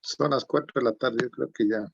Son las 4 de la tarde, yo creo que ya.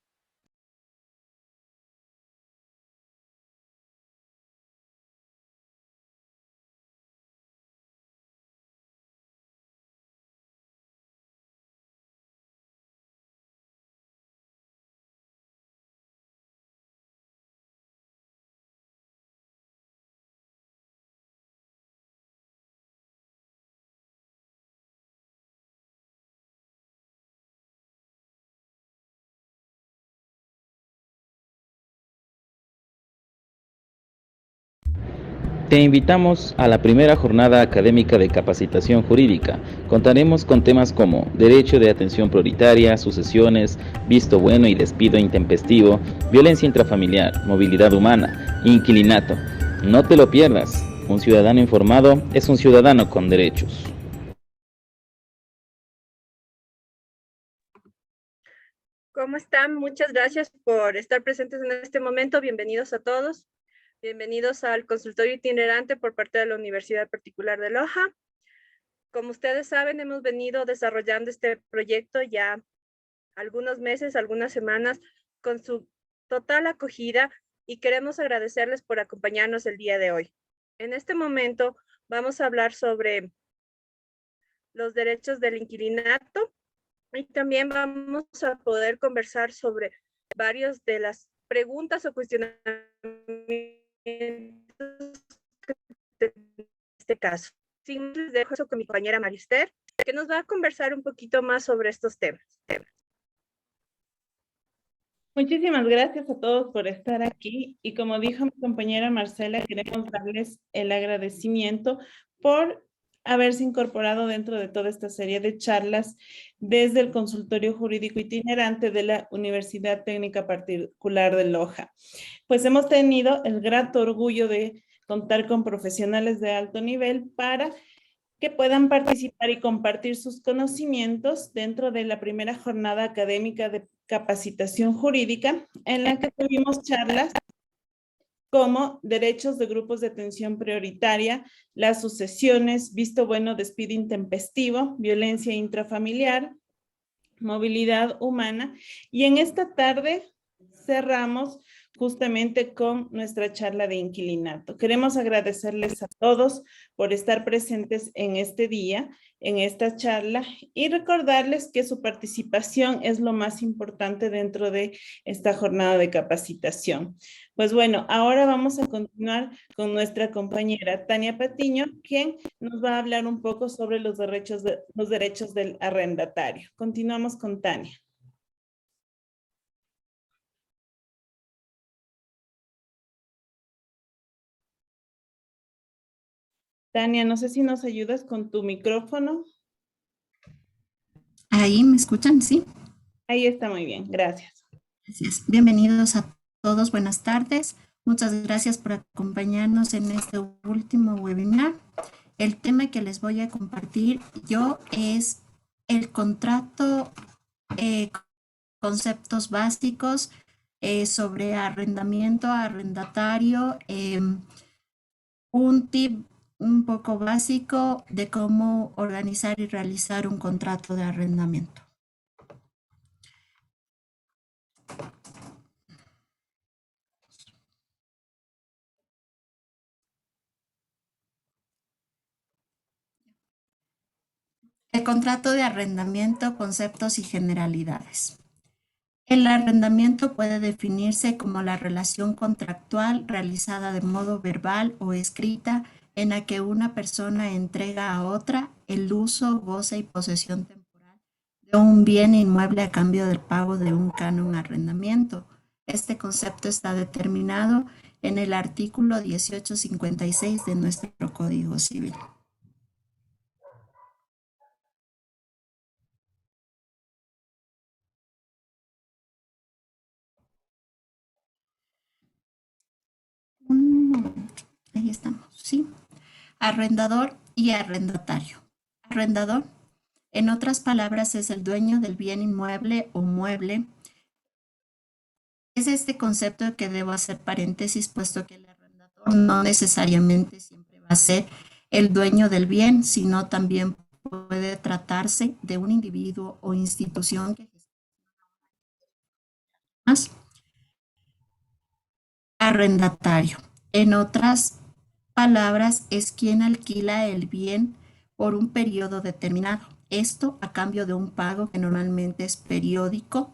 Te invitamos a la primera jornada académica de capacitación jurídica. Contaremos con temas como derecho de atención prioritaria, sucesiones, visto bueno y despido intempestivo, violencia intrafamiliar, movilidad humana, inquilinato. No te lo pierdas. Un ciudadano informado es un ciudadano con derechos. ¿Cómo están? Muchas gracias por estar presentes en este momento. Bienvenidos a todos. Bienvenidos al consultorio itinerante por parte de la Universidad Particular de Loja. Como ustedes saben, hemos venido desarrollando este proyecto ya algunos meses, algunas semanas, con su total acogida y queremos agradecerles por acompañarnos el día de hoy. En este momento vamos a hablar sobre los derechos del inquilinato y también vamos a poder conversar sobre varias de las preguntas o cuestionamientos de este caso. Sin más, les dejo eso con mi compañera Marister, que nos va a conversar un poquito más sobre estos temas. Muchísimas gracias a todos por estar aquí y como dijo mi compañera Marcela, queremos darles el agradecimiento por haberse incorporado dentro de toda esta serie de charlas desde el consultorio jurídico itinerante de la Universidad Técnica Particular de Loja. Pues hemos tenido el grato orgullo de contar con profesionales de alto nivel para que puedan participar y compartir sus conocimientos dentro de la primera jornada académica de capacitación jurídica, en la que tuvimos charlas como derechos de grupos de atención prioritaria, las sucesiones, visto bueno, despido intempestivo, violencia intrafamiliar, movilidad humana, y en esta tarde cerramos justamente con nuestra charla de inquilinato. Queremos agradecerles a todos por estar presentes en este día, en esta charla, y recordarles que su participación es lo más importante dentro de esta jornada de capacitación. Pues bueno, ahora vamos a continuar con nuestra compañera Tania Patiño, quien nos va a hablar un poco sobre los derechos del arrendatario. Continuamos con Tania. Tania, no sé si nos ayudas con tu micrófono. Ahí me escuchan, ¿sí? Ahí está muy bien, gracias. Gracias. Bienvenidos a todos, buenas tardes. Muchas gracias por acompañarnos en este último webinar. El tema que les voy a compartir yo es el contrato, conceptos básicos sobre arrendamiento, arrendatario, un tip un poco básico de cómo organizar y realizar un contrato de arrendamiento. El contrato de arrendamiento, conceptos y generalidades. El arrendamiento puede definirse como la relación contractual realizada de modo verbal o escrita en la que una persona entrega a otra el uso, goce y posesión temporal de un bien inmueble a cambio del pago de un canon arrendamiento. Este concepto está determinado en el artículo 1856 de nuestro Código Civil. Ahí estamos, ¿sí? Arrendador y arrendatario. Arrendador, en otras palabras, es el dueño del bien inmueble o mueble. Es este concepto que debo hacer paréntesis, puesto que el arrendador no necesariamente siempre va a ser el dueño del bien, sino también puede tratarse de un individuo o institución que gestiona arrendatario. En otras palabras, es quien alquila el bien por un periodo determinado. Esto a cambio de un pago que normalmente es periódico.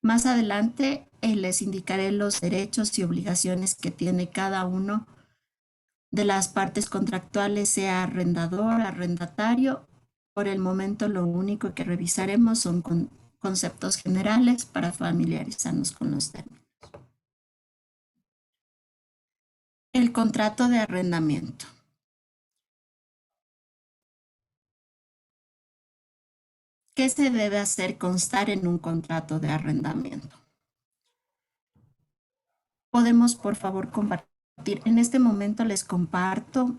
Más adelante les indicaré los derechos y obligaciones que tiene cada uno de las partes contractuales, sea arrendador, arrendatario. Por el momento lo único que revisaremos son conceptos generales para familiarizarnos con los términos. El contrato de arrendamiento. ¿Qué se debe hacer constar en un contrato de arrendamiento? Podemos, por favor, compartir. En este momento les comparto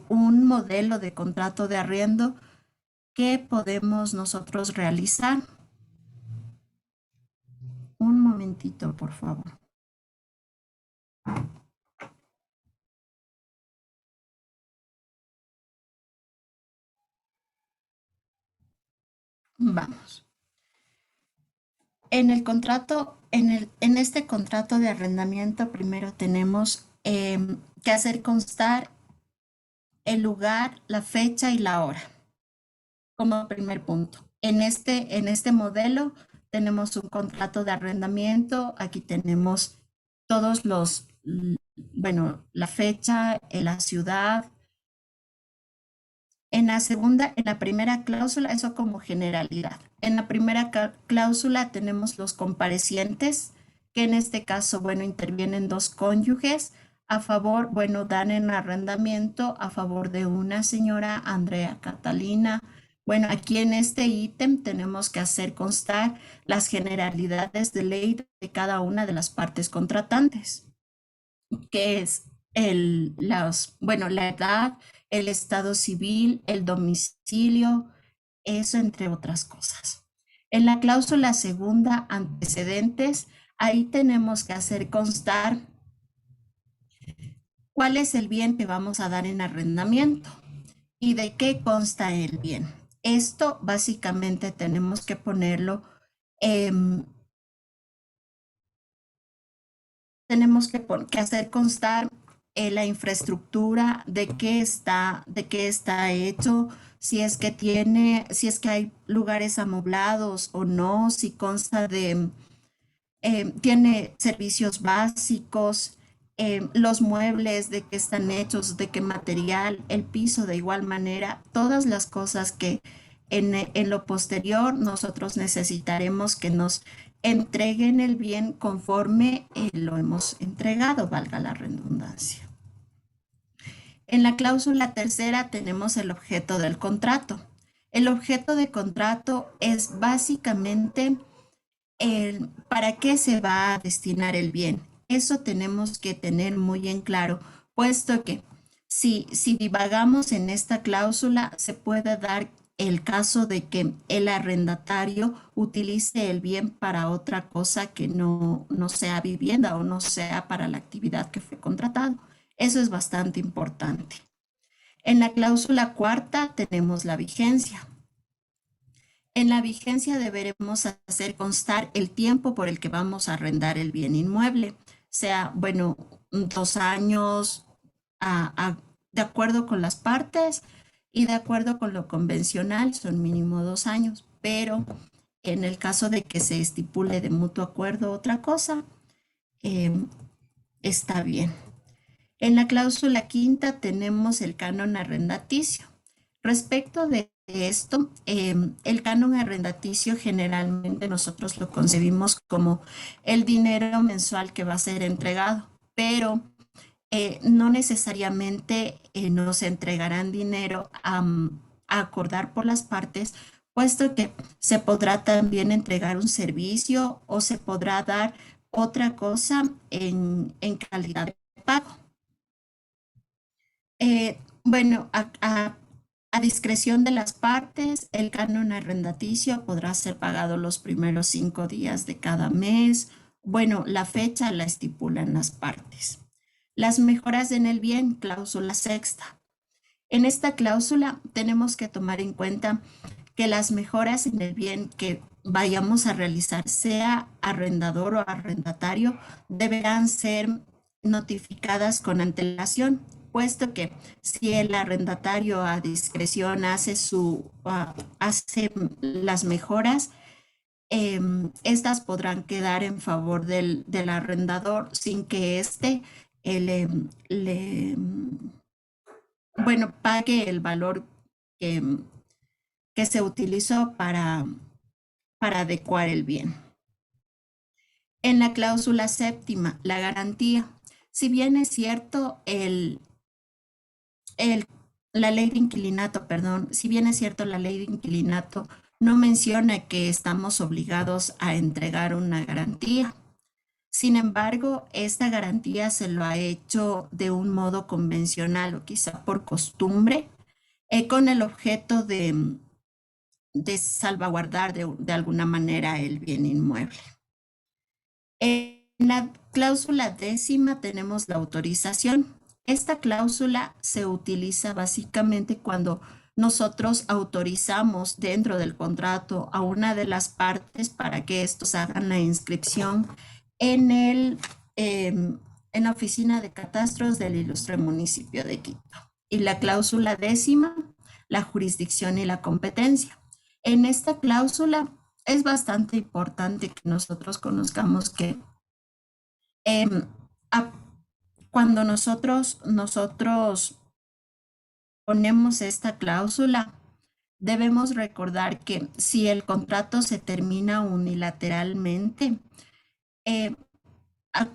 un modelo de contrato de arriendo que podemos nosotros realizar. Un momentito, por favor. Vamos. En el contrato, en este contrato de arrendamiento, primero tenemos que hacer constar el lugar, la fecha y la hora, como primer punto. En este modelo tenemos un contrato de arrendamiento. Aquí tenemos todos los, bueno, la fecha, la ciudad. En la primera cláusula, eso como generalidad. En la primera cláusula tenemos los comparecientes, que en este caso, bueno, intervienen dos cónyuges a favor, bueno, dan en arrendamiento a favor de una señora Andrea Catalina. Bueno, aquí en este ítem tenemos que hacer constar las generalidades de ley de cada una de las partes contratantes, que es la edad, el estado civil, el domicilio, eso entre otras cosas. En la cláusula segunda, antecedentes, ahí tenemos que hacer constar cuál es el bien que vamos a dar en arrendamiento y de qué consta el bien. Esto básicamente tenemos que ponerlo, tenemos que hacer constar la infraestructura, de qué está hecho, si es que hay lugares amoblados o no, si consta de, tiene servicios básicos, los muebles, de qué están hechos, de qué material, el piso de igual manera, todas las cosas que en lo posterior nosotros necesitaremos que nos entreguen el bien conforme lo hemos entregado, valga la redundancia. En la cláusula tercera tenemos el objeto del contrato. El objeto de contrato es básicamente para qué se va a destinar el bien. Eso tenemos que tener muy en claro, puesto que si divagamos en esta cláusula, se puede dar el caso de que el arrendatario utilice el bien para otra cosa que no sea vivienda o no sea para la actividad que fue contratado. Eso es bastante importante. En la cláusula cuarta tenemos la vigencia. En la vigencia deberemos hacer constar el tiempo por el que vamos a arrendar el bien inmueble, sea, bueno, 2 años, de acuerdo con las partes y de acuerdo con lo convencional, son mínimo 2 años, pero en el caso de que se estipule de mutuo acuerdo otra cosa, está bien. En la cláusula quinta tenemos el canon arrendaticio. Respecto de esto, el canon arrendaticio generalmente nosotros lo concebimos como el dinero mensual que va a ser entregado, pero no necesariamente nos entregarán dinero a acordar por las partes, puesto que se podrá también entregar un servicio o se podrá dar otra cosa en calidad de pago. Bueno, a discreción de las partes, el canon arrendaticio podrá ser pagado los primeros 5 días de cada mes. Bueno, la fecha la estipulan las partes. Las mejoras en el bien, cláusula sexta. En esta cláusula tenemos que tomar en cuenta que las mejoras en el bien que vayamos a realizar, sea arrendador o arrendatario, deberán ser notificadas con antelación, puesto que si el arrendatario a discreción hace las mejoras, estas podrán quedar en favor del arrendador sin que éste pague el valor que se utilizó para adecuar el bien. En la cláusula séptima, la garantía. Si bien es cierto, la ley de inquilinato, no menciona que estamos obligados a entregar una garantía. Sin embargo, esta garantía se lo ha hecho de un modo convencional o quizá por costumbre, con el objeto de salvaguardar de alguna manera el bien inmueble. En la cláusula décima tenemos la autorización. Esta cláusula se utiliza básicamente cuando nosotros autorizamos dentro del contrato a una de las partes para que estos hagan la inscripción en la oficina de catastros del ilustre municipio de Quito. Y la cláusula décima, la jurisdicción y la competencia. En esta cláusula es bastante importante que nosotros conozcamos que cuando nosotros ponemos esta cláusula, debemos recordar que si el contrato se termina unilateralmente,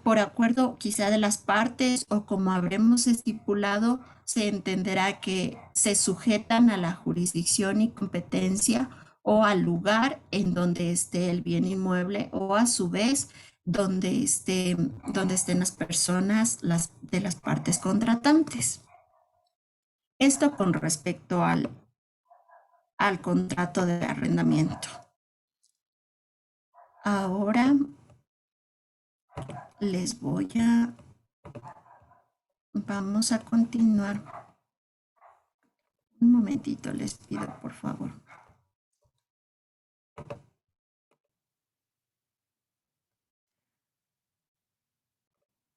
por acuerdo quizá de las partes o como habremos estipulado, se entenderá que se sujetan a la jurisdicción y competencia o al lugar en donde esté el bien inmueble o a su vez donde estén las personas de las partes contratantes. Esto con respecto al contrato de arrendamiento. Ahora vamos a continuar. Un momentito les pido, por favor.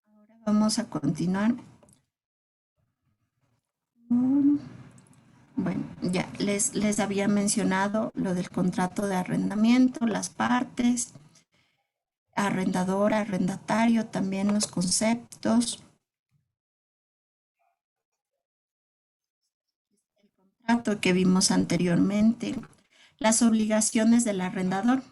Ahora vamos a continuar. Bueno, ya les había mencionado lo del contrato de arrendamiento, las partes, arrendador, arrendatario, también los conceptos. El contrato que vimos anteriormente, las obligaciones del arrendador.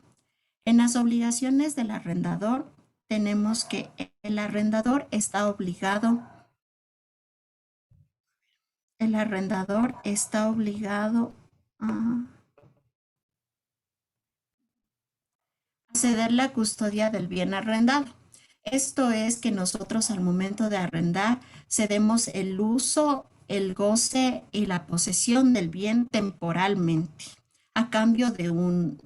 En las obligaciones del arrendador tenemos que el arrendador está obligado a ceder la custodia del bien arrendado. Esto es que nosotros al momento de arrendar cedemos el uso, el goce y la posesión del bien temporalmente a cambio de un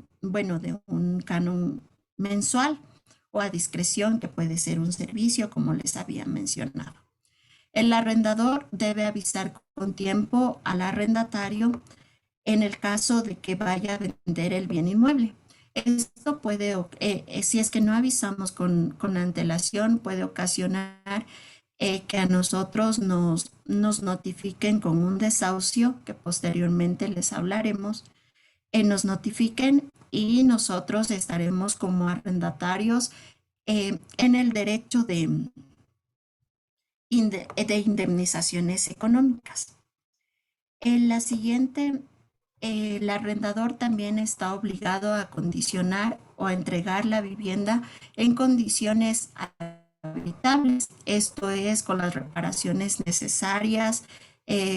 canon mensual o a discreción, que puede ser un servicio, como les había mencionado. El arrendador debe avisar con tiempo al arrendatario en el caso de que vaya a vender el bien inmueble. Esto puede, si es que no avisamos con antelación, puede ocasionar que a nosotros nos notifiquen con un desahucio, que posteriormente les hablaremos, nos notifiquen y nosotros estaremos como arrendatarios en el derecho de indemnizaciones económicas. En la siguiente, el arrendador también está obligado a acondicionar o a entregar la vivienda en condiciones habitables. Esto es con las reparaciones necesarias,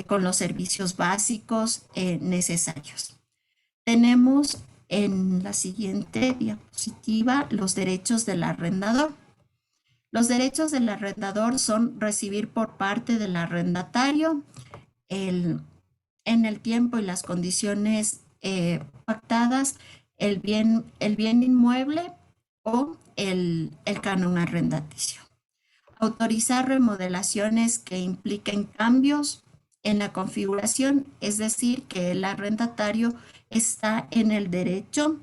con los servicios básicos necesarios. Tenemos en la siguiente diapositiva los derechos del arrendador. Los derechos del arrendador son recibir por parte del arrendatario en el tiempo y las condiciones pactadas el bien inmueble o el canon arrendaticio. Autorizar remodelaciones que impliquen cambios en la configuración, es decir, que el arrendatario está en el derecho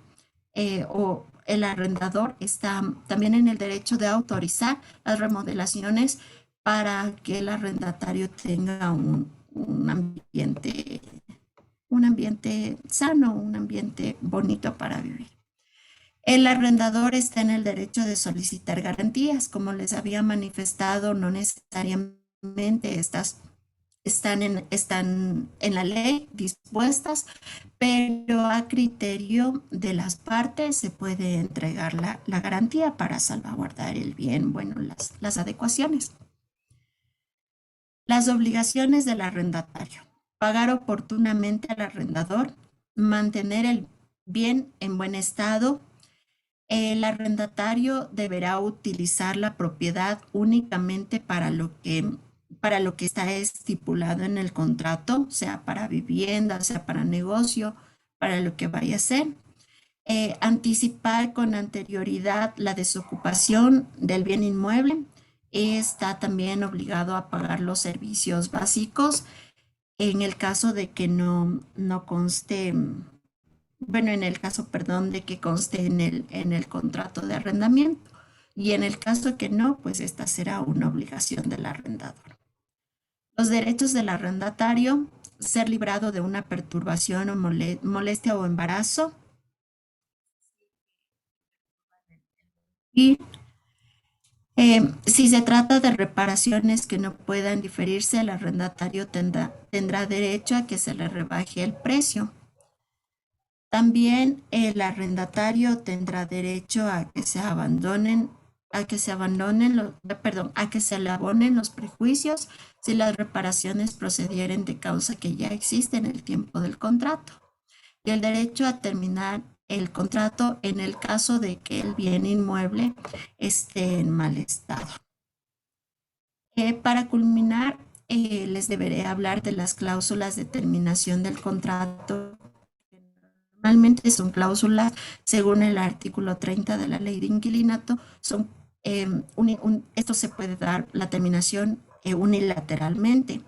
o el arrendador está también en el derecho de autorizar las remodelaciones para que el arrendatario tenga un ambiente sano, un ambiente bonito para vivir. El arrendador está en el derecho de solicitar garantías. Como les había manifestado, no necesariamente están en la ley dispuestas, pero a criterio de las partes se puede entregar la garantía para salvaguardar el bien, bueno, las adecuaciones. Las obligaciones del arrendatario: pagar oportunamente al arrendador, mantener el bien en buen estado. El arrendatario deberá utilizar la propiedad únicamente para lo que está estipulado en el contrato, sea para vivienda, sea para negocio, para lo que vaya a ser. Anticipar con anterioridad la desocupación del bien inmueble. Está también obligado a pagar los servicios básicos en el caso de que no conste, bueno, en el caso, perdón, de que conste en el contrato de arrendamiento. Y en el caso que no, pues esta será una obligación del arrendador. Los derechos del arrendatario: ser librado de una perturbación o molestia o embarazo. Y si se trata de reparaciones que no puedan diferirse, el arrendatario tendrá derecho a que se le rebaje el precio. También el arrendatario tendrá derecho a que se le abonen los prejuicios si las reparaciones procedieren de causa que ya existe en el tiempo del contrato. Y el derecho a terminar el contrato en el caso de que el bien inmueble esté en mal estado. Para culminar, les deberé hablar de las cláusulas de terminación del contrato. Normalmente son cláusulas según el artículo 30 de la ley de inquilinato. Esto se puede dar la terminación unilateralmente,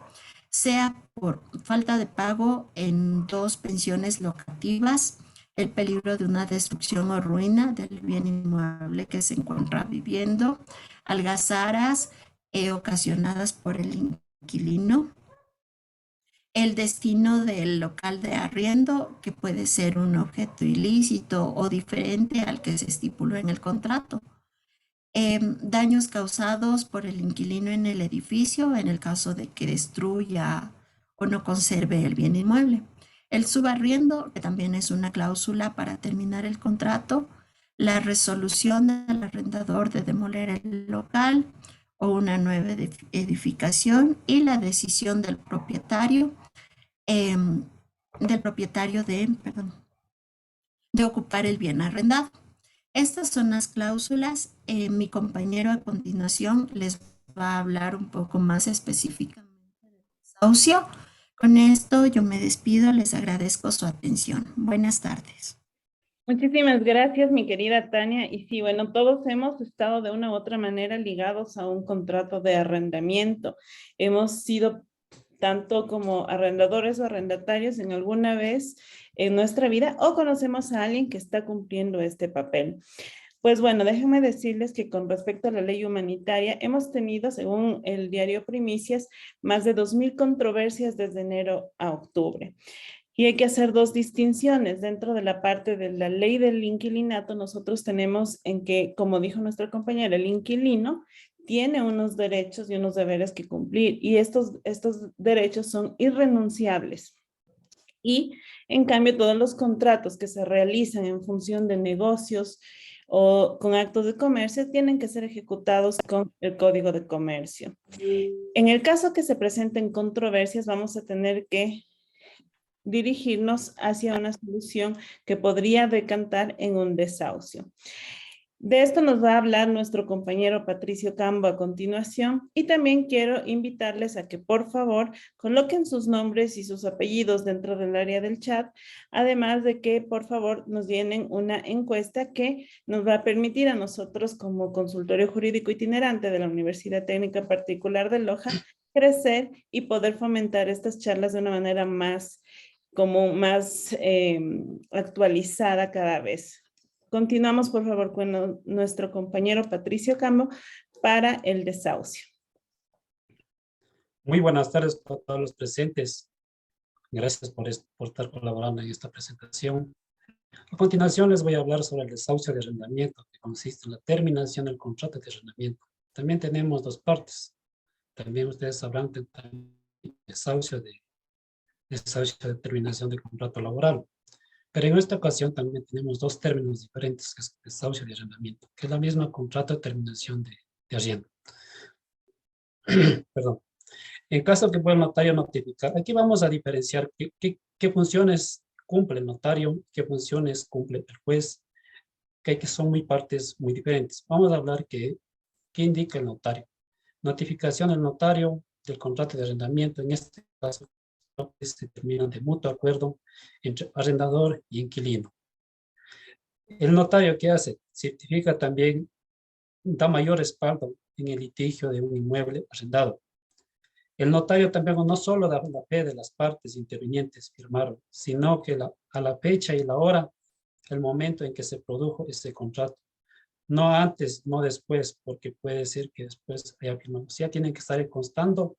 sea por falta de pago en 2 pensiones locativas, el peligro de una destrucción o ruina del bien inmueble que se encuentra viviendo, algazaras ocasionadas por el inquilino, el destino del local de arriendo, que puede ser un objeto ilícito o diferente al que se estipuló en el contrato. Daños causados por el inquilino en el edificio en el caso de que destruya o no conserve el bien inmueble. El subarriendo, que también es una cláusula para terminar el contrato. La resolución del arrendador de demoler el local o una nueva edificación, y la decisión del propietario de ocupar el bien arrendado. Estas son las cláusulas. Mi compañero a continuación les va a hablar un poco más específicamente del desahucio. Con esto yo me despido, les agradezco su atención. Buenas tardes. Muchísimas gracias, mi querida Tania. Y sí, bueno, todos hemos estado de una u otra manera ligados a un contrato de arrendamiento. Hemos sido tanto como arrendadores o arrendatarios en alguna vez en nuestra vida, o conocemos a alguien que está cumpliendo este papel. Pues bueno, déjenme decirles que con respecto a la ley humanitaria, hemos tenido, según el diario Primicias, más de 2,000 controversias desde enero a octubre. Y hay que hacer 2 distinciones. Dentro de la parte de la ley del inquilinato, nosotros tenemos en que, como dijo nuestra compañera, el inquilino tiene unos derechos y unos deberes que cumplir, y estos derechos son irrenunciables. Y en cambio, todos los contratos que se realizan en función de negocios o con actos de comercio tienen que ser ejecutados con el Código de Comercio. En el caso que se presenten controversias, vamos a tener que dirigirnos hacia una solución que podría decantar en un desahucio. De esto nos va a hablar nuestro compañero Patricio Cambo a continuación, y también quiero invitarles a que por favor coloquen sus nombres y sus apellidos dentro del área del chat, además de que por favor nos llenen una encuesta que nos va a permitir a nosotros como consultorio jurídico itinerante de la Universidad Técnica Particular de Loja crecer y poder fomentar estas charlas de una manera más actualizada cada vez. Continuamos, por favor, con nuestro compañero Patricio Cambo para el desahucio. Muy buenas tardes a todos los presentes. Gracias por estar colaborando en esta presentación. A continuación les voy a hablar sobre el desahucio de arrendamiento, que consiste en la terminación del contrato de arrendamiento. También tenemos dos partes. También ustedes sabrán que desahucio de terminación de contrato laboral. Pero en esta ocasión también tenemos dos términos diferentes, que es desahucio de arrendamiento, que es la misma contrato de terminación de arriendo. Perdón. En caso que pueda el notario notificar, aquí vamos a diferenciar qué funciones cumple el notario, qué funciones cumple el juez, que son partes muy diferentes. Vamos a hablar qué indica el notario. Notificación del notario del contrato de arrendamiento, en este caso se termina de mutuo acuerdo entre arrendador y inquilino. El notario, ¿qué hace? Certifica también, da mayor respaldo en el litigio de un inmueble arrendado. El notario también no solo da la fe de las partes intervinientes firmaron, sino que a la fecha y la hora, el momento en que se produjo ese contrato. No antes, no después, porque puede ser que después haya firmado. O sea, tienen que estar constando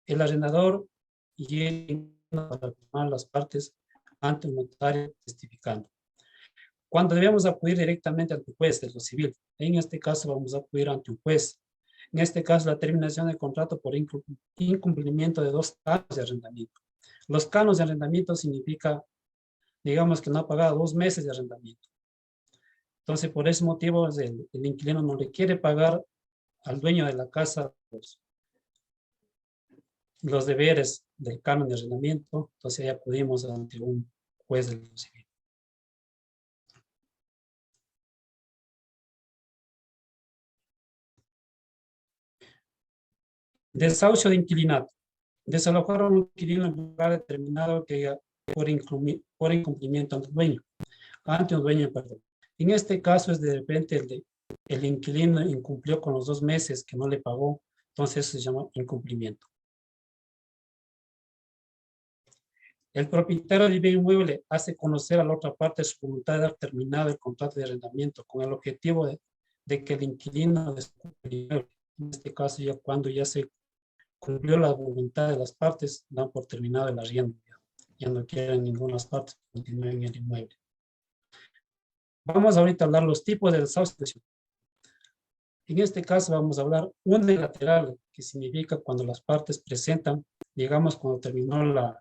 el arrendador y el para firmar las partes ante el notario testificando. Cuando debemos acudir directamente ante el juez de lo civil, en este caso vamos a acudir ante un juez. En este caso, la terminación del contrato por incumplimiento de 2 canos de arrendamiento. Los canos de arrendamiento significa, digamos, que no ha pagado 2 meses de arrendamiento. Entonces, por ese motivo, el inquilino no le quiere pagar al dueño de la casa los deberes del canon de arrendamiento. Entonces, ya acudimos ante un juez de lo civil. Desahucio de inquilinato. Desalojar a un inquilino en un lugar determinado que por incumplimiento ante un dueño, perdón. En este caso es de repente el inquilino incumplió con los 2 meses que no le pagó, entonces se llama incumplimiento. El propietario del bien inmueble hace conocer a la otra parte su voluntad de haber terminado el contrato de arrendamiento con el objetivo de que el inquilino desocupe el inmueble. En este caso, ya cuando ya se cumplió la voluntad de las partes, dan por terminado el arriendo. Ya no quieren ninguna de las partes continuar en el inmueble. Vamos ahorita a hablar los tipos de desahucio. En este caso vamos a hablar unilateral, que significa cuando las partes presentan, digamos, cuando terminó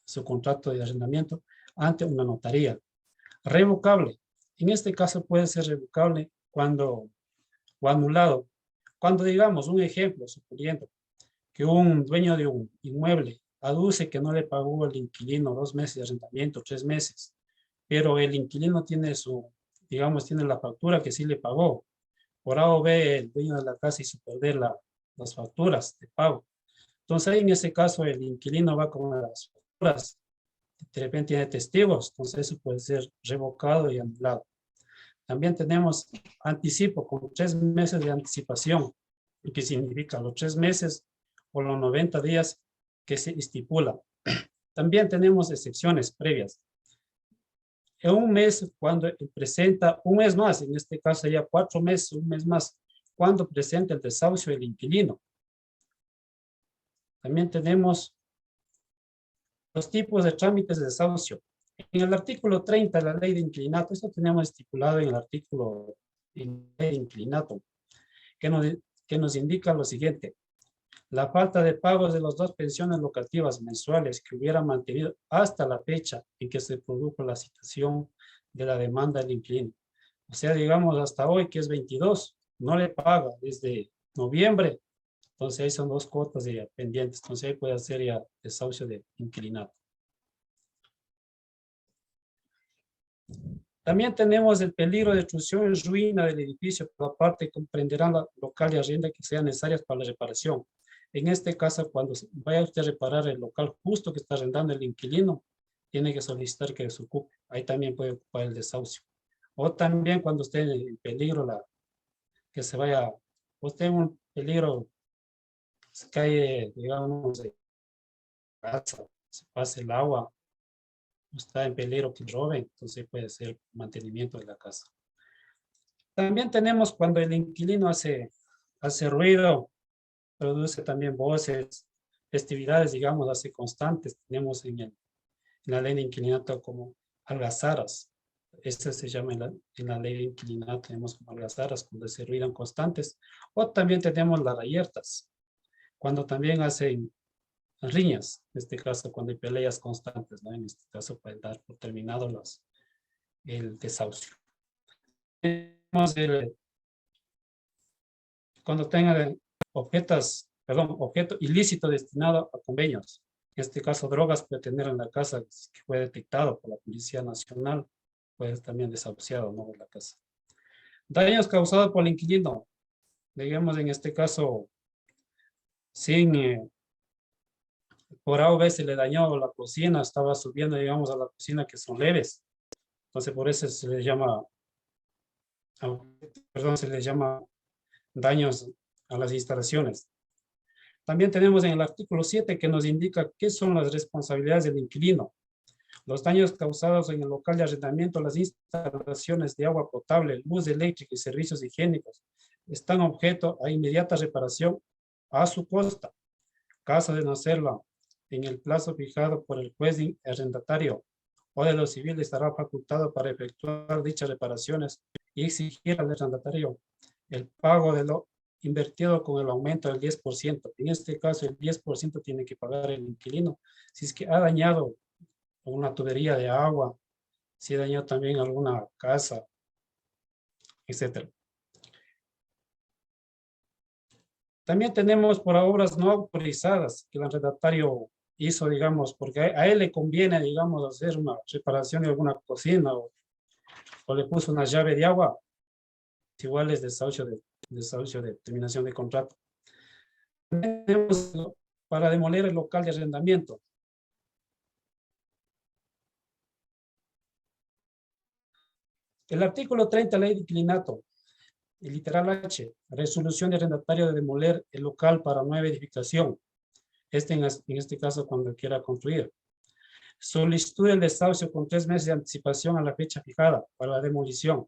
su contrato de arrendamiento, ante una notaría. Revocable. En este caso puede ser revocable o anulado. Cuando digamos, un ejemplo, suponiendo que un dueño de un inmueble aduce que no le pagó al inquilino 2 meses de arrendamiento, 3 meses, pero el inquilino tiene tiene la factura que sí le pagó. Por A o B, el dueño de la casa hizo perder las facturas de pago. Entonces, ahí en ese caso, el inquilino va con las facturas, de repente tiene testigos, entonces eso puede ser revocado y anulado. También tenemos anticipo con 3 meses de anticipación, que significa los 3 meses o los 90 días que se estipula. También tenemos excepciones previas. En un mes, cuando presenta, un mes más, en este caso ya 4 meses, un mes más, cuando presenta el desahucio del inquilino. También tenemos los tipos de trámites de desahucio. En el artículo 30 de la ley de inquilinato, esto tenemos estipulado en el artículo de ley de inquilinato, que nos indica lo siguiente. La falta de pagos de las 2 pensiones locativas mensuales que hubiera mantenido hasta la fecha en que se produjo la situación de la demanda del inquilino. O sea, digamos hasta hoy, que es 22, no le paga desde noviembre. Entonces ahí son 2 cuotas ya pendientes. Entonces ahí puede hacer ya desahucio de inquilinato. También tenemos el peligro de destrucción y ruina del edificio. Por la parte comprenderán la local de arrienda que sean necesarias para la reparación. En este caso, cuando vaya usted a reparar el local justo que está arrendando el inquilino, tiene que solicitar que se ocupe. Ahí también puede ocupar el desahucio. O también cuando esté en peligro, que se vaya, o esté en un peligro, se cae, digamos, se pase el agua, está en peligro que roben, entonces puede ser mantenimiento de la casa. También tenemos cuando el inquilino hace ruido, produce también voces, festividades, digamos, hace constantes. Tenemos en la ley de inquilinato como algazaras. Este se llama en la ley de inquilinato, tenemos como algazaras cuando se ruidan constantes. O también tenemos las reyertas, cuando también hacen riñas, en este caso cuando hay peleas constantes, ¿no? En este caso pueden dar por terminado el desahucio. Tenemos cuando tengan objeto ilícito destinado a convenios. En este caso, drogas puede tener en la casa que fue detectado por la Policía Nacional, puede también desahuciado, ¿no? De la casa. Daños causados por el inquilino, digamos en este caso, por A o B se le dañó la cocina, estaba subiendo, digamos, a la cocina que son leves. Entonces, por eso se les llama daños a las instalaciones. También tenemos en el artículo 7 que nos indica qué son las responsabilidades del inquilino. Los daños causados en el local de arrendamiento, las instalaciones de agua potable, luz eléctrica y servicios higiénicos están objeto a inmediata reparación a su costa. Caso de no hacerlo en el plazo fijado por el juez arrendatario o de lo civil, estará facultado para efectuar dichas reparaciones y exigir al arrendatario el pago de lo invertido con el aumento del 10%. En este caso, el 10% tiene que pagar el inquilino. Si es que ha dañado una tubería de agua, si ha dañado también alguna casa, etc. También tenemos por obras no autorizadas que el arrendatario hizo, digamos, porque a él le conviene, digamos, hacer una reparación de alguna cocina o le puso una llave de agua, igual es desahucio de terminación de contrato. Tenemos para demoler el local de arrendamiento. El artículo 30 ley de inquilinato, el literal H, resolución de arrendatario de demoler el local para nueva edificación. En este caso cuando quiera construir. Solicitud el desahucio con 3 meses de anticipación a la fecha fijada para la demolición.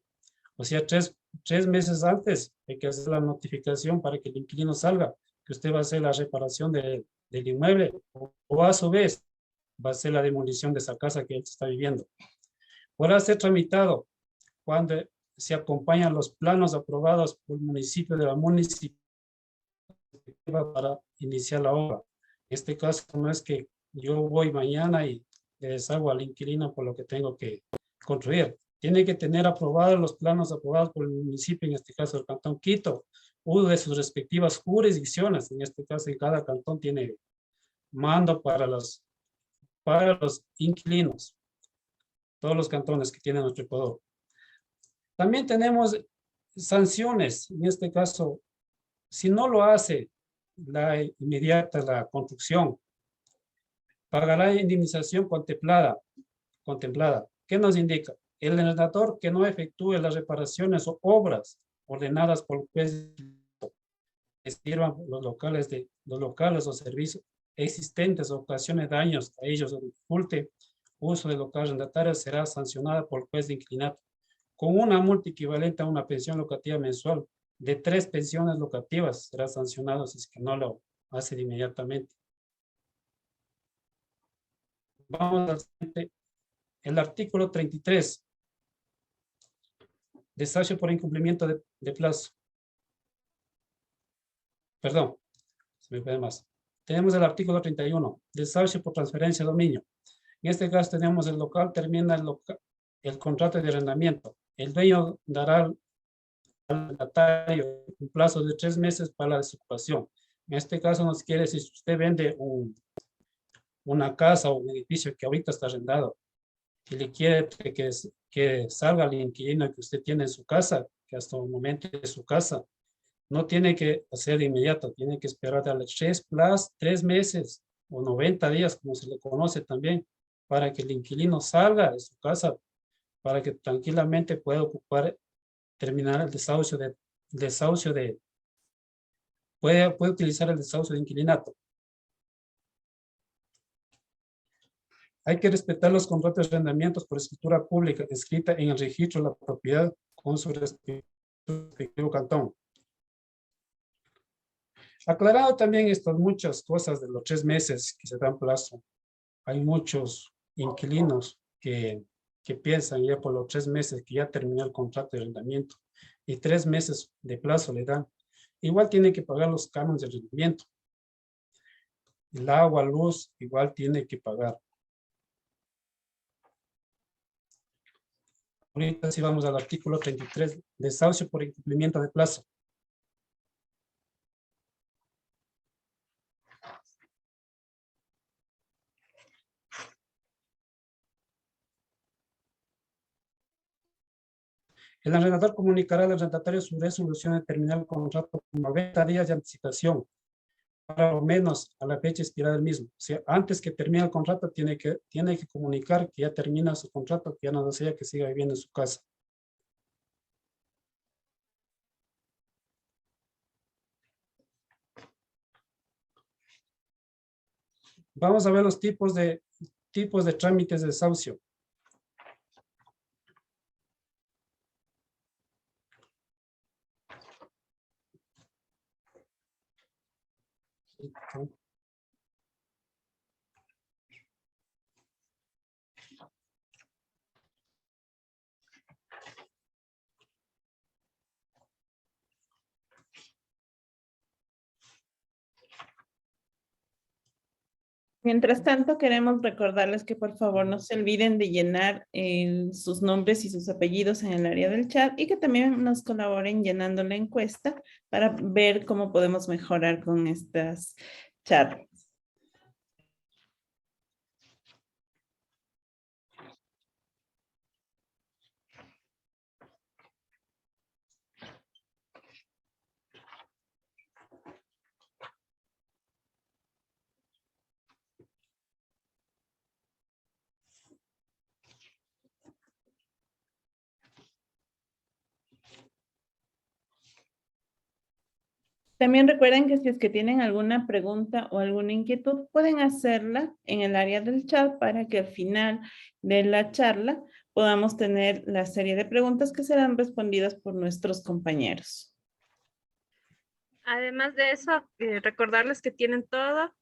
O sea, tres meses antes hay que hacer la notificación para que el inquilino salga, que usted va a hacer la reparación del inmueble o a su vez va a hacer la demolición de esa casa que él está viviendo. Podrá ser tramitado cuando se acompañan los planos aprobados por el municipio de la municipalidad para iniciar la obra. En este caso no es que yo voy mañana y le deshago al inquilino por lo que tengo que construir. Tiene que tener aprobados los planos aprobados por el municipio, en este caso el Cantón Quito, uno de sus respectivas jurisdicciones. En este caso, en cada cantón tiene mando para los inquilinos, todos los cantones que tiene nuestro Ecuador. También tenemos sanciones, en este caso, si no lo hace la construcción, pagará indemnización contemplada. ¿Qué nos indica? El arrendador que no efectúe las reparaciones o obras ordenadas por el juez que sirvan los locales o servicios existentes o ocasione daños a ellos o dificulte uso del local arrendatario será sancionada por el juez de inquilinato con una multa equivalente a una pensión locativa mensual de 3 pensiones locativas. Será sancionado si es que no lo hace de inmediatamente. Vamos al siguiente. El artículo 33. Desahucio por incumplimiento de plazo. Perdón, se me puede más. Tenemos el artículo 31. Desahucio por transferencia de dominio. En este caso tenemos el local, termina el contrato de arrendamiento. El dueño dará al arrendatario un plazo de 3 meses para la desocupación. En este caso nos quiere decir, si usted vende una casa o un edificio que ahorita está arrendado y le quiere que salga el inquilino que usted tiene en su casa, que hasta el momento es su casa, no tiene que hacer de inmediato, tiene que esperar a los 3 meses o 90 días, como se le conoce también, para que el inquilino salga de su casa, para que tranquilamente pueda terminar el desahucio puede utilizar el desahucio de inquilinato. Hay que respetar los contratos de arrendamientos por escritura pública escrita en el registro de la propiedad con su respectivo cantón. Aclarado también estas muchas cosas de los 3 meses que se dan plazo. Hay muchos inquilinos que piensan ya por los 3 meses que ya terminó el contrato de arrendamiento y 3 meses de plazo le dan. Igual tienen que pagar los cánones de arrendamiento. El agua, luz, igual tiene que pagar. Ahorita sí vamos al artículo 33, desahucio por incumplimiento de plazo. El arrendador comunicará al arrendatario su resolución de terminar el contrato con 90 días de anticipación, para lo menos a la fecha expirada del mismo. O sea, antes que termine el contrato, tiene que comunicar que ya termina su contrato, que ya no desea que siga viviendo en su casa. Vamos a ver los tipos de trámites de desahucio. Mientras tanto, queremos recordarles que por favor no se olviden de llenar sus nombres y sus apellidos en el área del chat y que también nos colaboren llenando la encuesta para ver cómo podemos mejorar con estas charlas. También recuerden que si es que tienen alguna pregunta o alguna inquietud, pueden hacerla en el área del chat para que al final de la charla podamos tener la serie de preguntas que serán respondidas por nuestros compañeros. Además de eso, recordarles que tienen toda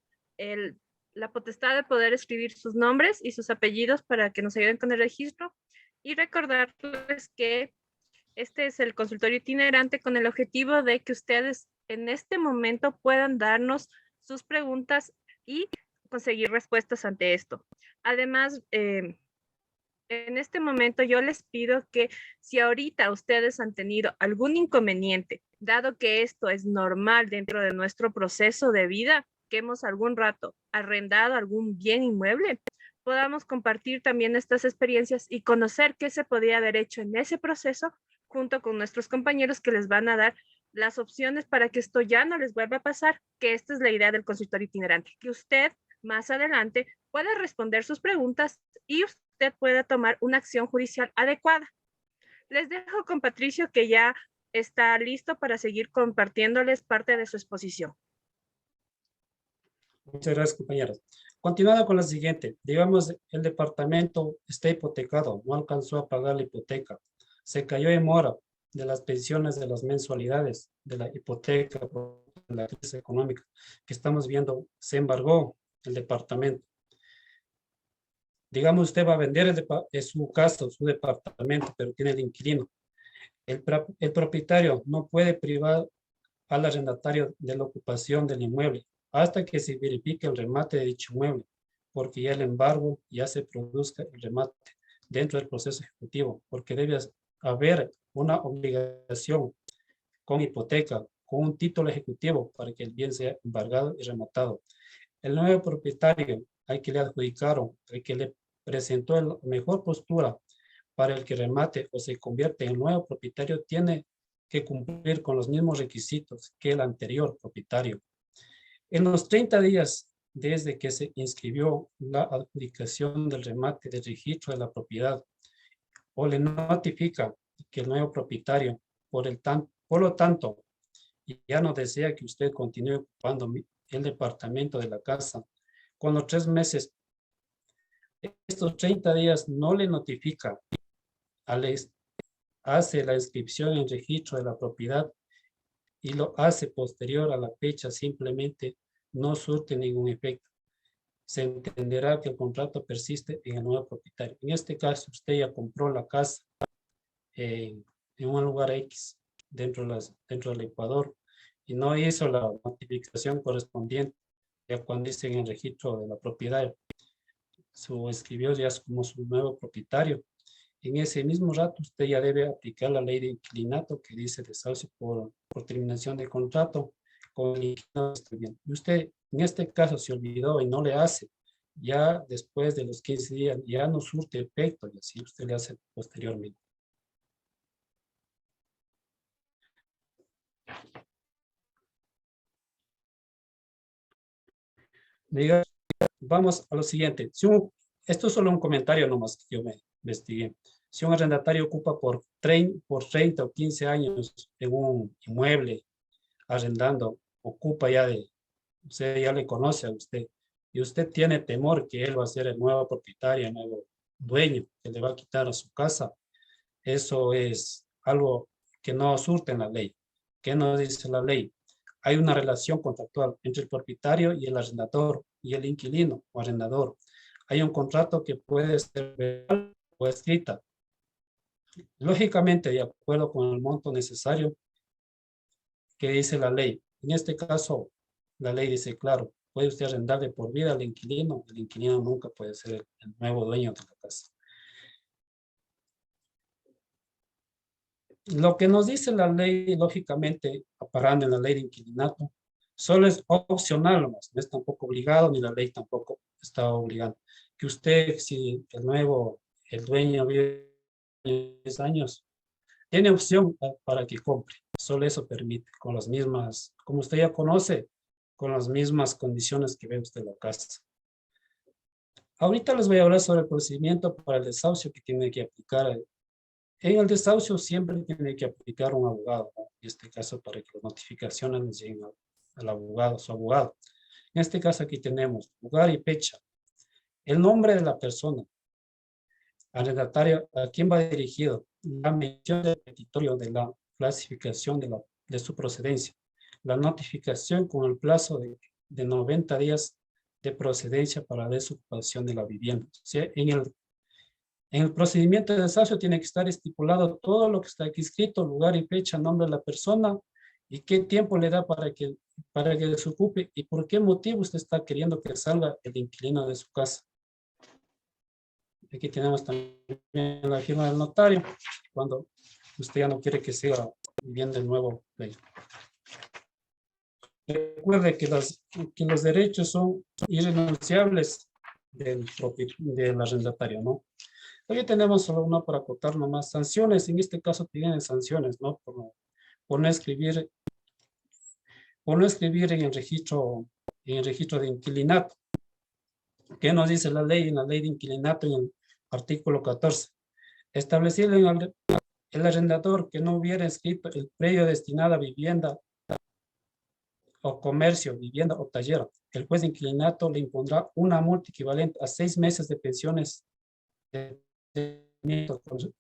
la potestad de poder escribir sus nombres y sus apellidos para que nos ayuden con el registro. Y recordarles que este es el consultorio itinerante con el objetivo de que ustedes en este momento puedan darnos sus preguntas y conseguir respuestas ante esto. Además, en este momento yo les pido que si ahorita ustedes han tenido algún inconveniente, dado que esto es normal dentro de nuestro proceso de vida, que hemos algún rato arrendado algún bien inmueble, podamos compartir también estas experiencias y conocer qué se podía haber hecho en ese proceso junto con nuestros compañeros que les van a dar las opciones para que esto ya no les vuelva a pasar, que esta es la idea del consultorio itinerante, que usted más adelante pueda responder sus preguntas y usted pueda tomar una acción judicial adecuada. Les dejo con Patricio, que ya está listo para seguir compartiéndoles parte de su exposición. Muchas gracias, compañeros. Continuando con la siguiente, digamos, el departamento está hipotecado, no alcanzó a pagar la hipoteca, se cayó en mora de las pensiones, de las mensualidades, de la hipoteca por la crisis económica que estamos viendo, se embargó el departamento. Digamos, usted va a vender su casa, su departamento, pero tiene el inquilino. El propietario no puede privar al arrendatario de la ocupación del inmueble hasta que se verifique el remate de dicho inmueble, porque ya el embargo ya se produzca el remate dentro del proceso ejecutivo, porque debe haber una obligación con hipoteca, con un título ejecutivo para que el bien sea embargado y rematado. El nuevo propietario, al que le adjudicaron, el que le presentó la mejor postura para el que remate o se convierte en nuevo propietario, tiene que cumplir con los mismos requisitos que el anterior propietario. En los 30 días desde que se inscribió la adjudicación del remate del registro de la propiedad o le notifica que el nuevo propietario, por lo tanto, ya no desea que usted continúe ocupando el departamento de la casa, con los 3 meses estos 30 días no le notifica, hace la inscripción en registro de la propiedad y lo hace posterior a la fecha, simplemente no surte ningún efecto. Se entenderá que el contrato persiste en el nuevo propietario. En este caso, usted ya compró la casa en un lugar X dentro del Ecuador y no hizo la notificación correspondiente ya cuando dice en el registro de la propiedad. Su escribió ya como su nuevo propietario. En ese mismo rato usted ya debe aplicar la ley de inquilinato que dice desahucio por terminación de contrato con el inquilino. Y usted en este caso se olvidó y no le hace, ya después de los 15 días ya no surte efecto y así usted le hace posteriormente. Diga, vamos a lo siguiente. Esto es solo un comentario nomás que yo me investigué. Si un arrendatario ocupa por 30 o 15 años en un inmueble arrendando, ocupa usted ya le conoce a usted, y usted tiene temor que él va a ser el nuevo propietario, el nuevo dueño, que le va a quitar a su casa, eso es algo que no surte en la ley. ¿Qué nos dice la ley? Hay una relación contractual entre el propietario y el arrendador y el inquilino o arrendador. Hay un contrato que puede ser verbal o escrita. Lógicamente, de acuerdo con el monto necesario que dice la ley. En este caso, la ley dice, claro, puede usted arrendarle por vida al inquilino. El inquilino nunca puede ser el nuevo dueño de la casa. Lo que nos dice la ley, lógicamente, aparando en la ley de inquilinato, solo es opcional nomás, no es tampoco obligado, ni la ley tampoco está obligando. Que usted, si el dueño vive 10 años, tiene opción para que compre. Solo eso permite, con las mismas, como usted ya conoce, con las mismas condiciones que ve usted la casa. Ahorita les voy a hablar sobre el procedimiento para el desahucio que tiene que aplicar. En el desahucio siempre tiene que aplicar un abogado, ¿no? En este caso para que las notificaciones les lleguen al abogado, su abogado. En este caso aquí tenemos lugar y fecha, el nombre de la persona, arrendatario, a quién va dirigido, la mención del petitorio de la clasificación de su procedencia, la notificación con el plazo de 90 días de procedencia para la desocupación de la vivienda. O sea, en el procedimiento de desahucio tiene que estar estipulado todo lo que está aquí escrito, lugar y fecha, nombre de la persona y qué tiempo le da para que desocupe y por qué motivo usted está queriendo que salga el inquilino de su casa. Aquí tenemos también la firma del notario, cuando usted ya no quiere que siga viviendo el nuevo dueño. Recuerde que los derechos son irrenunciables del arrendatario, ¿no? Hoy tenemos solo uno para acotar nomás. Sanciones, en este caso tienen sanciones, ¿no? Por no escribir en el registro de inquilinato. ¿Qué nos dice la ley? En la ley de inquilinato, en el artículo 14. Establecer el arrendador que no hubiera escrito el predio destinado a vivienda o comercio, vivienda o taller. El juez de inquilinato le impondrá una multa equivalente a 6 meses de pensiones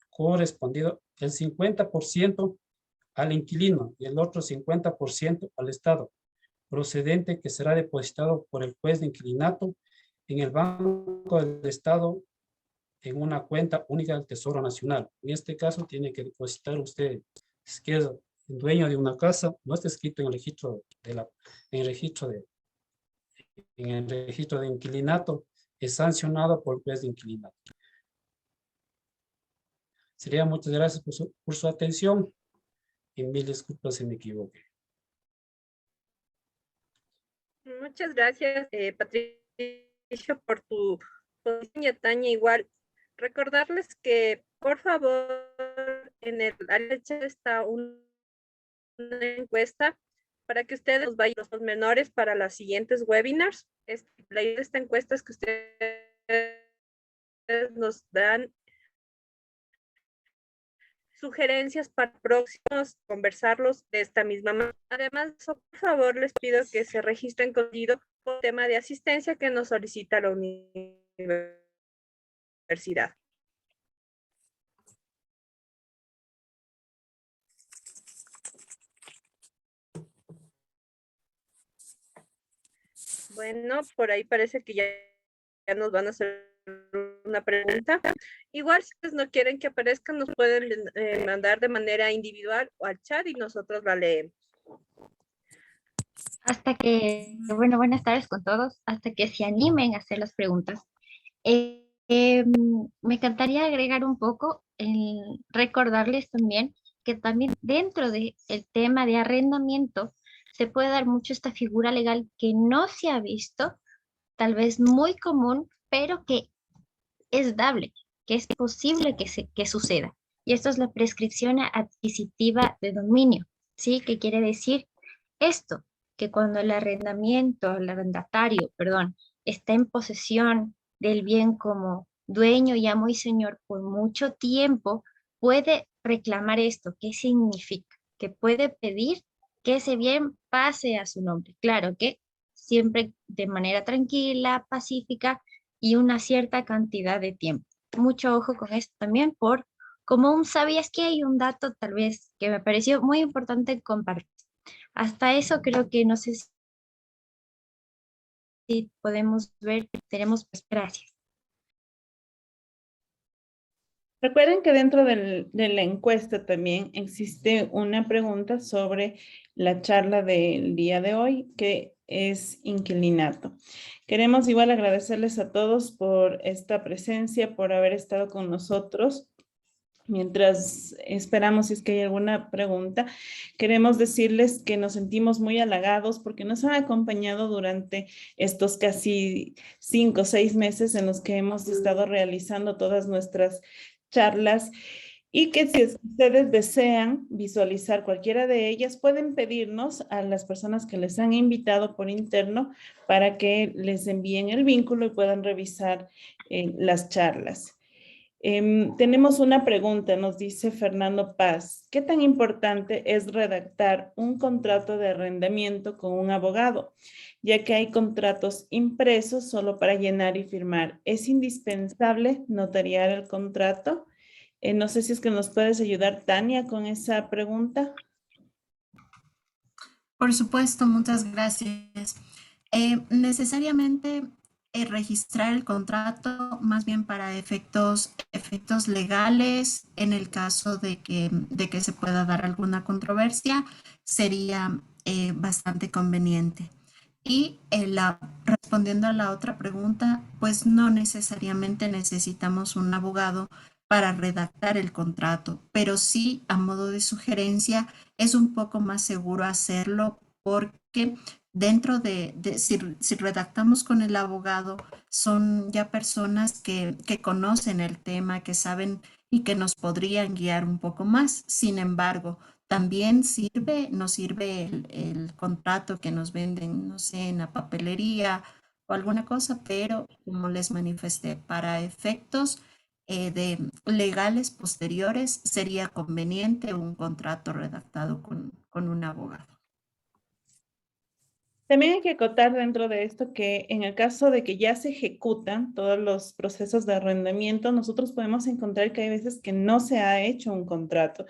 correspondido el 50% al inquilino y el otro 50% al Estado, procedente que será depositado por el juez de inquilinato en el Banco del Estado en una cuenta única del Tesoro Nacional. En este caso tiene que depositar usted, si es que es dueño de una casa, no está escrito en el registro en el registro de inquilinato, es sancionado por el juez de inquilinato. Sería muchas gracias por su atención y mil disculpas si me equivoqué. Muchas gracias, Patricio, por tu posición. Tania, igual. Recordarles que, por favor, en el área está una encuesta para que ustedes nos vayan los menores para los siguientes webinars. La idea de esta encuesta es que ustedes nos dan sugerencias para próximos conversarlos de esta misma manera. Además, por favor, les pido que se registren conmigo por tema de asistencia que nos solicita la universidad. universidad. Bueno, por ahí parece que ya nos van a hacer una pregunta. Igual, si ustedes no quieren que aparezcan, nos pueden mandar de manera individual o al chat y nosotros la leemos. Hasta que, bueno, buenas tardes con todos, hasta que se animen a hacer las preguntas. Me encantaría agregar un poco, recordarles también que también dentro del tema de arrendamiento se puede dar mucho esta figura legal que no se ha visto, tal vez muy común, pero que es dable, que es posible que suceda. Y esto es la prescripción adquisitiva de dominio, ¿sí? ¿Qué quiere decir esto? Que cuando el arrendatario, perdón, está en posesión del bien como dueño y amo y señor por mucho tiempo, puede reclamar esto. ¿Qué significa? Que puede pedir que ese bien pase a su nombre. Claro que siempre de manera tranquila, pacífica y una cierta cantidad de tiempo. Mucho ojo con esto también por como un sabías que hay un dato tal vez que me pareció muy importante compartir. Hasta eso creo que no sé si podemos ver, tenemos pues gracias. Recuerden que dentro de la encuesta también existe una pregunta sobre la charla del día de hoy, que es inquilinato. Queremos igual agradecerles a todos por esta presencia, por haber estado con nosotros. Mientras esperamos si es que hay alguna pregunta, queremos decirles que nos sentimos muy halagados porque nos han acompañado durante estos casi 5 o 6 meses en los que hemos estado realizando todas nuestras charlas y que si ustedes desean visualizar cualquiera de ellas, pueden pedirnos a las personas que les han invitado por interno para que les envíen el vínculo y puedan revisar las charlas. Tenemos una pregunta, nos dice Fernando Paz. ¿Qué tan importante es redactar un contrato de arrendamiento con un abogado? Ya que hay contratos impresos solo para llenar y firmar. ¿Es indispensable notariar el contrato? No sé si es que nos puedes ayudar, Tania, con esa pregunta. Por supuesto, muchas gracias. Necesariamente registrar el contrato más bien para efectos legales en el caso de que se pueda dar alguna controversia sería bastante conveniente. Y respondiendo a la otra pregunta, pues no necesariamente necesitamos un abogado para redactar el contrato, pero sí a modo de sugerencia es un poco más seguro hacerlo porque dentro si redactamos con el abogado, son ya personas que conocen el tema, que saben y que nos podrían guiar un poco más. Sin embargo, también nos sirve el contrato que nos venden, no sé, en la papelería o alguna cosa, pero como les manifesté, para efectos de legales posteriores sería conveniente un contrato redactado con un abogado. También hay que acotar dentro de esto que en el caso de que ya se ejecutan todos los procesos de arrendamiento, nosotros podemos encontrar que hay veces que no se ha hecho un contrato.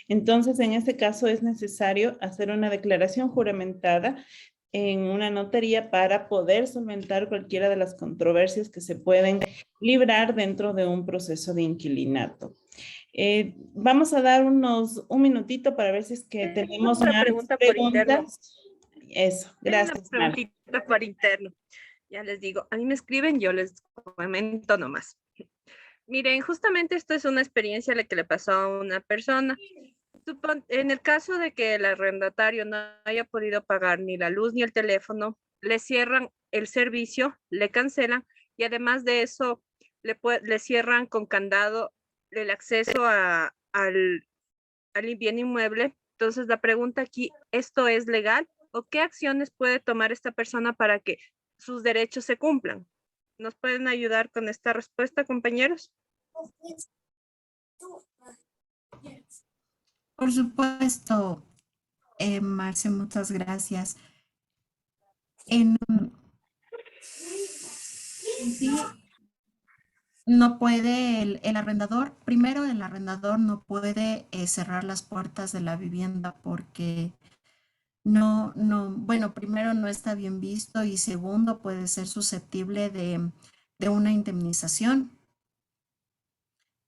Entonces, en este caso es necesario hacer una declaración juramentada en una notaría para poder solventar cualquiera de las controversias que se pueden librar dentro de un proceso de inquilinato. Vamos a dar un minutito para ver si es que tenemos una más pregunta por interno. preguntas. Eso, gracias. Una preguntita por interno. Ya les digo, a mí me escriben, yo les comento nomás. Miren, justamente esto es una experiencia la que le pasó a una persona. En el caso de que el arrendatario no haya podido pagar ni la luz ni el teléfono, le cierran el servicio, le cancelan y además de eso le cierran con candado el acceso al bien inmueble. Entonces la pregunta aquí, ¿esto es legal? ¿O qué acciones puede tomar esta persona para que sus derechos se cumplan? ¿Nos pueden ayudar con esta respuesta, compañeros? Por supuesto, Marce, muchas gracias. Sí, No puede el arrendador, primero el arrendador no puede cerrar las puertas de la vivienda porque bueno, primero no está bien visto y segundo puede ser susceptible de una indemnización.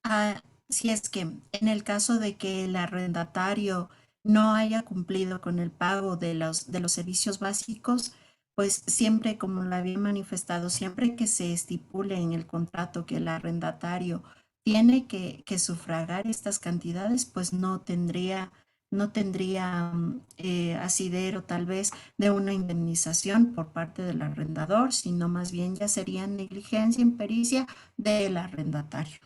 Ah, si es que en el caso de que el arrendatario no haya cumplido con el pago de los servicios básicos, pues siempre, como lo había manifestado, siempre que se estipule en el contrato que el arrendatario tiene que sufragar estas cantidades, pues no tendría asidero tal vez de una indemnización por parte del arrendador, sino más bien ya sería negligencia, impericia del arrendatario.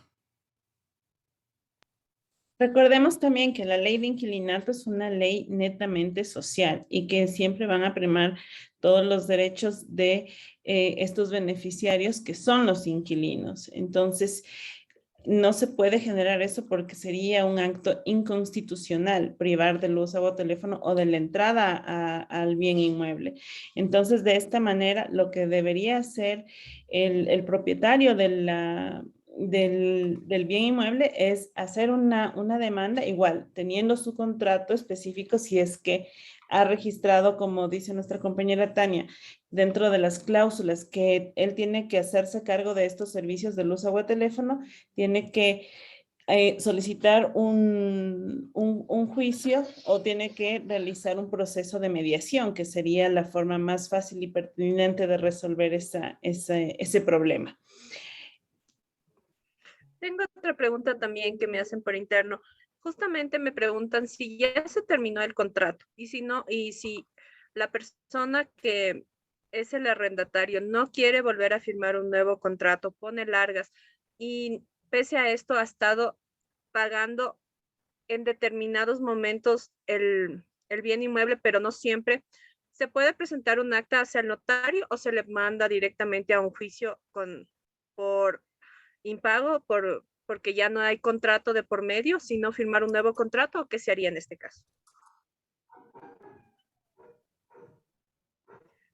Recordemos también que la ley de inquilinato es una ley netamente social y que siempre van a primar todos los derechos de estos beneficiarios que son los inquilinos. Entonces, no se puede generar eso porque sería un acto inconstitucional privar del uso o teléfono o de la entrada al bien inmueble. Entonces, de esta manera, lo que debería hacer el propietario del bien inmueble es hacer una demanda igual, teniendo su contrato específico si es que ha registrado, como dice nuestra compañera Tania, dentro de las cláusulas que él tiene que hacerse cargo de estos servicios de luz, agua y teléfono, tiene que solicitar un juicio o tiene que realizar un proceso de mediación, que sería la forma más fácil y pertinente de resolver ese problema. Tengo otra pregunta también que me hacen por interno. Justamente me preguntan si ya se terminó el contrato y si no, y si la persona que es el arrendatario no quiere volver a firmar un nuevo contrato, pone largas y pese a esto ha estado pagando en determinados momentos el bien inmueble, pero no siempre. ¿Se puede presentar un acta hacia el notario o se le manda directamente a un juicio por impago porque ya no hay contrato de por medio, sino firmar un nuevo contrato? ¿O qué se haría en este caso?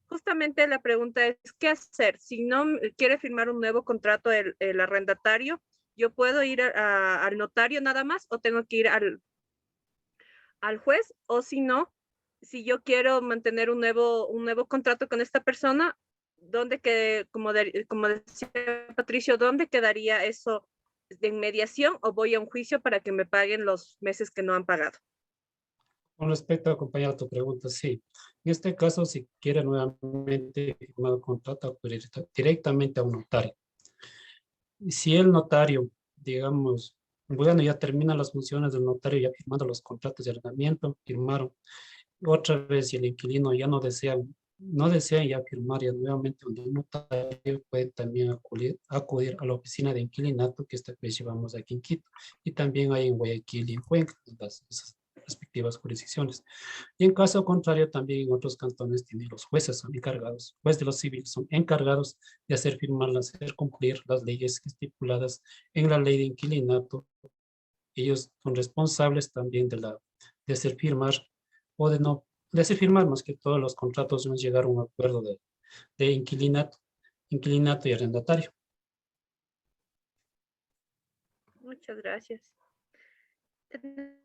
Justamente la pregunta es, ¿qué hacer? Si no quiere firmar un nuevo contrato el arrendatario, ¿yo puedo ir al notario nada más o tengo que ir al juez? O si no, si yo quiero mantener un nuevo contrato con esta persona, ¿dónde que, como decía Patricio, dónde quedaría eso de inmediación o voy a un juicio para que me paguen los meses que no han pagado? Con respecto a acompañar tu pregunta, sí. En este caso, si quiere nuevamente firmar el contrato, acudir directamente a un notario. Y si el notario, digamos, bueno, ya termina las funciones del notario, ya firmando los contratos de arrendamiento, firmaron. Otra vez, si el inquilino ya no desea ya firmar ya nuevamente un notario, puede también acudir a la oficina de inquilinato que esta vez llevamos aquí en Quito. Y también hay en Guayaquil y en Cuenca, esas respectivas jurisdicciones. Y en caso contrario, también en otros cantones tienen los jueces son encargados, jueces de los civiles son encargados de hacer firmar, hacer cumplir las leyes estipuladas en la ley de inquilinato. Ellos son responsables también de hacer firmar o de no, de hacer firmar más que todos los contratos, debemos llegar a un acuerdo de inquilinato y arrendatario. Muchas gracias.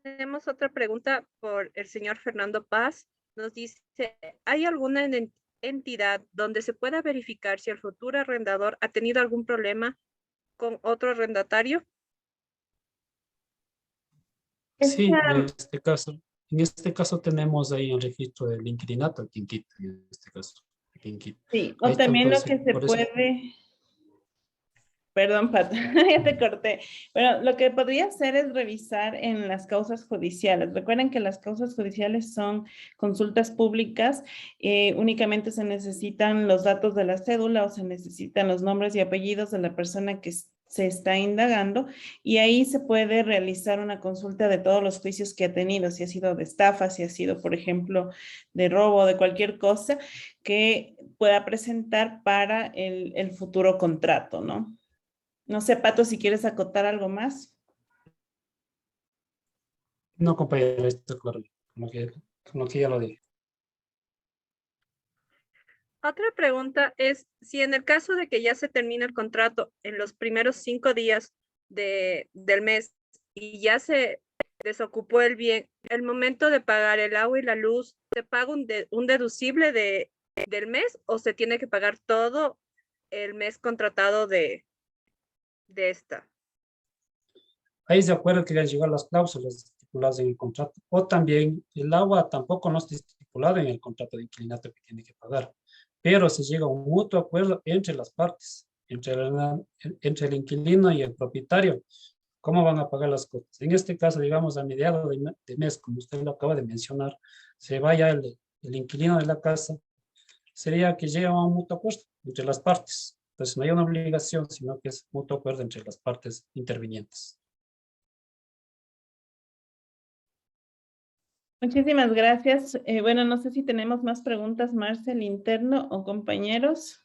Tenemos otra pregunta por el señor Fernando Paz. Nos dice, ¿hay alguna entidad donde se pueda verificar si el futuro arrendador ha tenido algún problema con otro arrendatario? Sí, Esta- en este caso tenemos ahí el registro del inquilinato aquí en Quito, en este caso, aquí en Quito. sí, Ahí o está, también lo entonces, que se por eso. puede. Perdón, Pat, ya te corté. Bueno, lo que podría hacer es revisar en las causas judiciales. Recuerden que las causas judiciales son consultas públicas. Únicamente se necesitan los datos de la cédula o se necesitan los nombres y apellidos de la persona que se está indagando y ahí se puede realizar una consulta de todos los juicios que ha tenido, si ha sido de estafa, si ha sido, por ejemplo, de robo, de cualquier cosa que pueda presentar para el futuro contrato, ¿no? No sé, Pato, si quieres acotar algo más. No, compañero, esto claro, como que ya lo dije. Otra pregunta es, si en el caso de que ya se termine el contrato en los primeros 5 días del mes y ya se desocupó el bien, el momento de pagar el agua y la luz, ¿se paga un deducible del mes o se tiene que pagar todo el mes contratado de esta? Ahí es de acuerdo que deben llegar las cláusulas estipuladas en el contrato. O también el agua tampoco no está estipulado en el contrato de inquilinato que tiene que pagar, pero se llega a un mutuo acuerdo entre las partes, entre el inquilino y el propietario. ¿Cómo van a pagar las cosas? En este caso, digamos, a mediados de mes, como usted lo acaba de mencionar, se vaya el inquilino de la casa, sería que llegue a un mutuo acuerdo entre las partes. Entonces, no hay una obligación, sino que es mutuo acuerdo entre las partes intervinientes. Muchísimas gracias. Bueno, no sé si tenemos más preguntas, Marcel, interno o compañeros.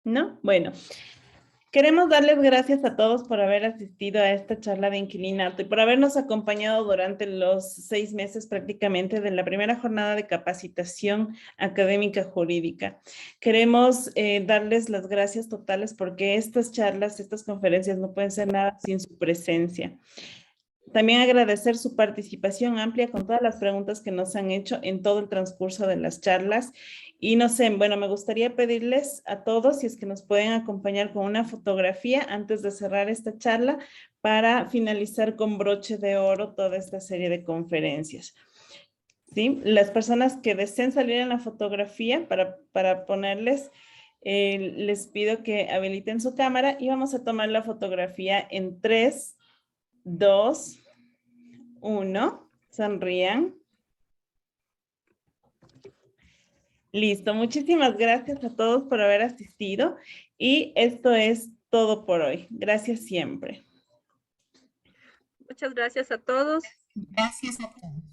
¿No? Bueno. Queremos darles gracias a todos por haber asistido a esta charla de inquilinato y por habernos acompañado durante los 6 meses prácticamente de la primera jornada de capacitación académica jurídica. Queremos darles las gracias totales porque estas charlas, estas conferencias no pueden ser nada sin su presencia. También agradecer su participación amplia con todas las preguntas que nos han hecho en todo el transcurso de las charlas. Y no sé, bueno, me gustaría pedirles a todos si es que nos pueden acompañar con una fotografía antes de cerrar esta charla para finalizar con broche de oro toda esta serie de conferencias. ¿Sí? Las personas que deseen salir en la fotografía para ponerles, les pido que habiliten su cámara y vamos a tomar la fotografía en 3, 2, 1, sonrían. Listo, muchísimas gracias a todos por haber asistido y esto es todo por hoy. Gracias siempre. Muchas gracias a todos. Gracias a todos.